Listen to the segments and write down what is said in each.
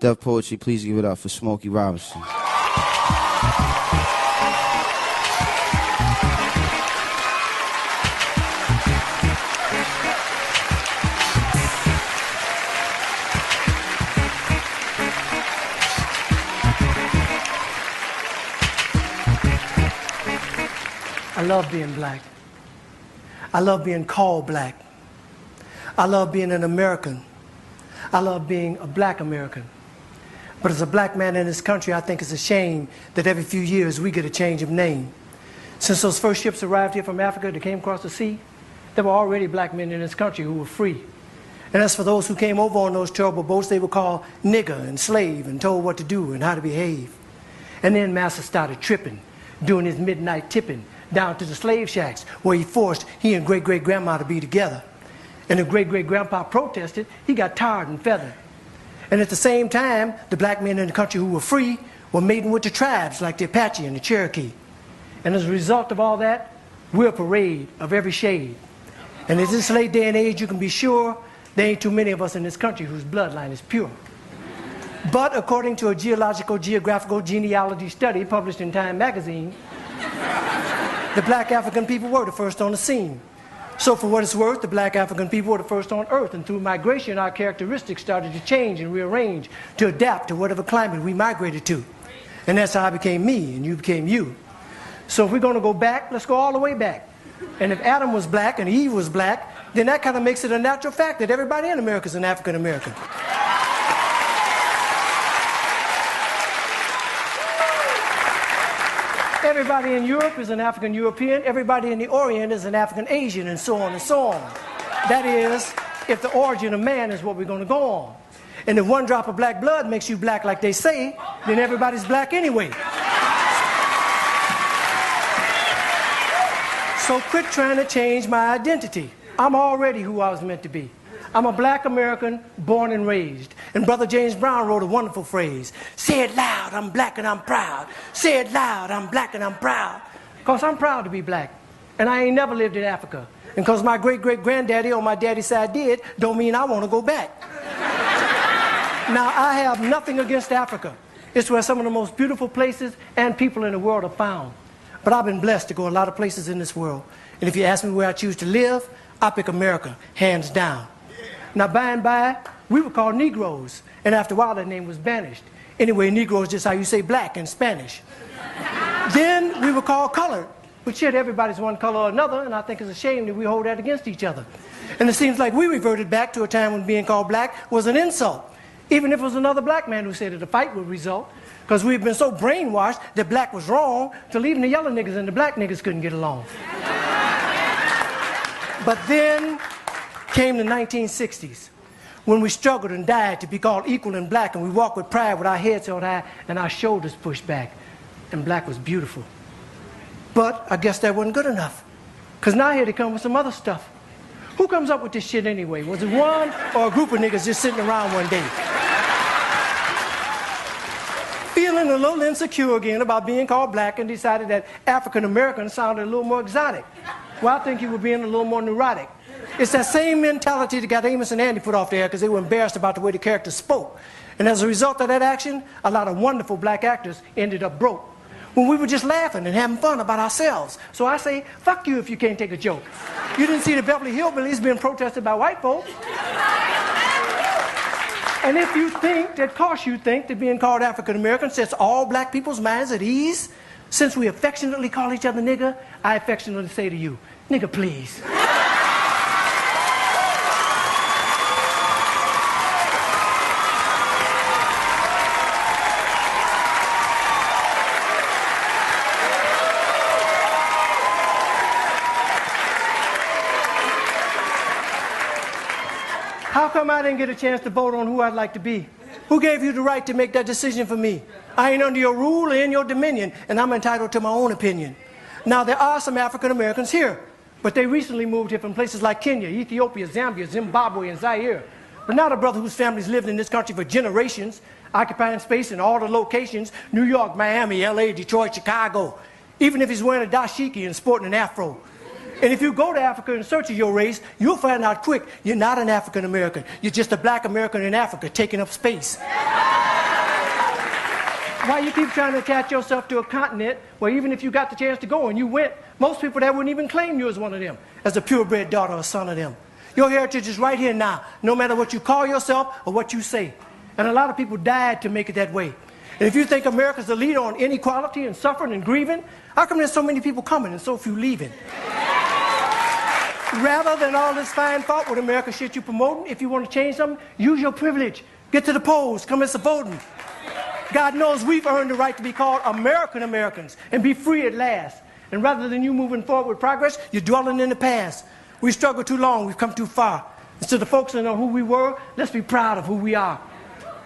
Def Poetry, please give it up for Smokey Robinson. I love being black. I love being called black. I love being an American. I love being a black American. But as a black man in this country, I think it's a shame that every few years we get a change of name. Since those first ships arrived here from Africa that came across the sea, there were already black men in this country who were free. And as for those who came over on those terrible boats, they were called nigger and slave and told what to do and how to behave. And then Master started tripping, doing his midnight tipping down to the slave shacks where he forced he and great-great-grandma to be together. And if great-great-grandpa protested, he got tarred and feathered. And at the same time, the black men in the country who were free were mating with the tribes like the Apache and the Cherokee. And as a result of all that, we're a parade of every shade. And in this late day and age, you can be sure there ain't too many of us in this country whose bloodline is pure. But according to a geographical genealogy study published in Time magazine, the black African people were the first on the scene. So for what it's worth, the black African people were the first on earth, and through migration our characteristics started to change and rearrange to adapt to whatever climate we migrated to. And that's how I became me and you became you. So if we're going to go back, let's go all the way back. And if Adam was black and Eve was black, then that kind of makes it a natural fact that everybody in America is an African American. Everybody in Europe is an African European. Everybody in the Orient is an African Asian, and so on and so on. That is, if the origin of man is what we're going to go on. And if one drop of black blood makes you black like they say, then everybody's black anyway. So quit trying to change my identity. I'm already who I was meant to be. I'm a black American born and raised. And Brother James Brown wrote a wonderful phrase. Say it loud, I'm black and I'm proud. Say it loud, I'm black and I'm proud. Because I'm proud to be black. And I ain't never lived in Africa. And because my great-great-granddaddy on my daddy's side did, don't mean I want to go back. Now, I have nothing against Africa. It's where some of the most beautiful places and people in the world are found. But I've been blessed to go a lot of places in this world. And if you ask me where I choose to live, I pick America, hands down. Now, by and by, we were called Negroes, and after a while, that name was banished. Anyway, Negro is just how you say black in Spanish. Then we were called colored, but shit, everybody's one color or another, and I think it's a shame that we hold that against each other. And it seems like we reverted back to a time when being called black was an insult, even if it was another black man who said that a fight would result, because we've been so brainwashed that black was wrong till even the yellow niggas and the black niggas couldn't get along. But then came the 1960s, when we struggled and died to be called equal and black, and we walked with pride with our heads held high and our shoulders pushed back, and black was beautiful. But I guess that wasn't good enough, because now here they come with some other stuff. Who comes up with this shit anyway? Was it one or a group of niggas just sitting around one day? Feeling a little insecure again about being called black, and decided that African American sounded a little more exotic. Well, I think you were being a little more neurotic. It's that same mentality that got Amos and Andy put off the air because they were embarrassed about the way the characters spoke. And as a result of that action, a lot of wonderful black actors ended up broke when we were just laughing and having fun about ourselves. So I say, fuck you if you can't take a joke. You didn't see the Beverly Hillbillies being protested by white folks. And if you think that, cause you think that being called African American sets all black people's minds at ease, since we affectionately call each other nigger, I affectionately say to you, nigga, please. How come I didn't get a chance to vote on who I'd like to be? Who gave you the right to make that decision for me? I ain't under your rule or in your dominion, and I'm entitled to my own opinion. Now, there are some African Americans here, but they recently moved here from places like Kenya, Ethiopia, Zambia, Zimbabwe, and Zaire. But not a brother whose family's lived in this country for generations, occupying space in all the locations, New York, Miami, LA, Detroit, Chicago, even if he's wearing a dashiki and sporting an afro. And if you go to Africa in search of your race, you'll find out quick you're not an African American. You're just a black American in Africa taking up space. Why you keep trying to attach yourself to a continent where even if you got the chance to go and you went, most people there wouldn't even claim you as one of them, as a purebred daughter or son of them. Your heritage is right here now, no matter what you call yourself or what you say. And a lot of people died to make it that way. And if you think America's the leader on inequality and suffering and grieving, how come there's so many people coming and so few leaving? Rather than all this fine thought with America shit you promoting, if you want to change something, use your privilege. Get to the polls, come and voting. God knows we've earned the right to be called American Americans and be free at last. And rather than you moving forward with progress, you're dwelling in the past. We struggled too long, we've come too far. Instead of focusing on who we were, let's be proud of who we are.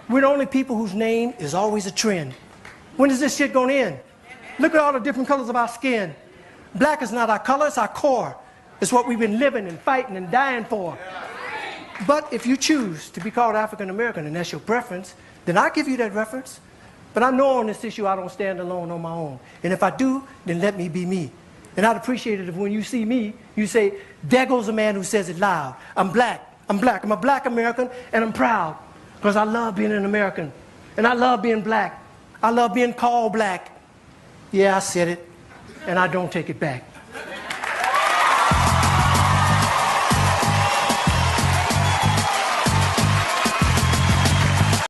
We're the only people whose name is always a trend. When is this shit going to end? Look at all the different colors of our skin. Black is not our color, it's our core. It's what we've been living and fighting and dying for. But if you choose to be called African American and that's your preference, then I'll give you that reference. But I know on this issue I don't stand alone on my own. And if I do, then let me be me. And I'd appreciate it if when you see me, you say, there goes a man who says it loud. I'm black. I'm black. I'm a black American, and I'm proud. Because I love being an American. And I love being black. I love being called black. Yeah, I said it, and I don't take it back.